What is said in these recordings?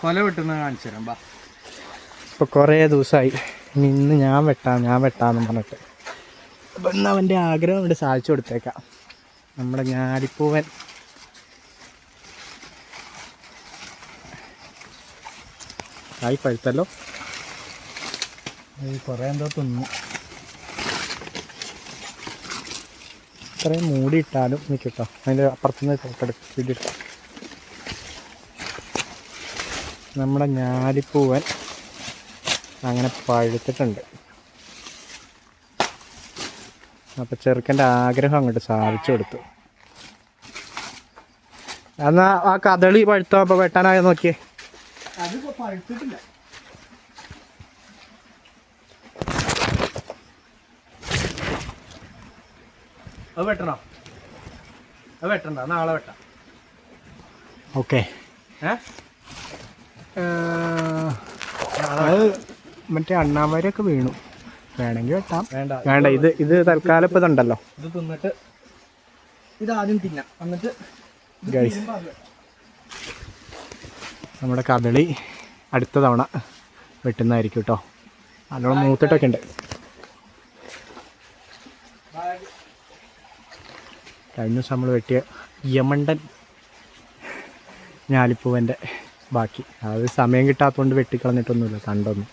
കൊല വെട്ടുന്നത് കാണിച്ചു തരാം. ഇപ്പോൾ കുറേ ദിവസമായി ഇന്ന് ഞാൻ വെട്ടാമെന്ന് പറഞ്ഞിട്ട്. അപ്പം ഇന്ന് അവൻ്റെ ആഗ്രഹം കൊണ്ട് സാധിച്ചു കൊടുത്തേക്കാം. നമ്മുടെ ഞാലിപ്പൂവൻ ആയി പഴുത്തല്ലോ. കുറേ എന്തോ തിന്നു. ഇത്രയും മൂടിയിട്ടാലും നിൽക്കട്ടോ. അതിൻ്റെ അപ്പുറത്തുനിന്ന് പിടിയെടുക്കാം. നമ്മുടെ ഞാലിപ്പൂവൻ അങ്ങനെ പഴുത്തിട്ടുണ്ട്. അപ്പോൾ ചെറുക്കൻ്റെ ആഗ്രഹം അങ്ങോട്ട് സാധിച്ചു കൊടുത്തു. എന്നാൽ ആ കദളി പഴുത്തോ അപ്പോൾ വെട്ടാനായോ നോക്കിയേ. അതിപ്പോൾ പഴുത്തിട്ടില്ല. അത് വെട്ടണോ? അത് വെട്ടണ്ട, നാളെ വെട്ടാം. ഓക്കെ. അത് മറ്റേ അണ്ണാമരൊക്കെ വീണു. വേണമെങ്കിൽ വെട്ടാം. വേണ്ട ഇത് തൽക്കാലം ഇപ്പം ഇതുണ്ടല്ലോ. ഇത് തിന്നിട്ട് ഇതാദ്യം തിന്നാം. എന്നിട്ട് ഗൈസ് നമ്മുടെ കദളി അടുത്ത തവണ വെട്ടുന്നതായിരിക്കും കേട്ടോ. നല്ലോണം മൂത്തിട്ടൊക്കെ ഉണ്ട്. കഴിഞ്ഞ ദിവസം നമ്മൾ വെട്ടിയ യമണ്ടൻ ഞാലിപ്പൂവൻ്റെ ബാക്കി. അത് സമയം കിട്ടാത്തതുകൊണ്ട് വെട്ടിക്കളഞ്ഞിട്ടൊന്നുമില്ല. കണ്ടൊന്നും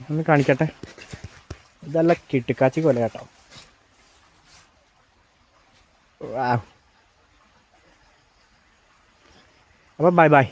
ഒന്ന് കാണിക്കട്ടെ. ഇതല്ല കിട്ടിക്കാച്ചി കൊല കേട്ടോ. അപ്പോൾ ബൈ.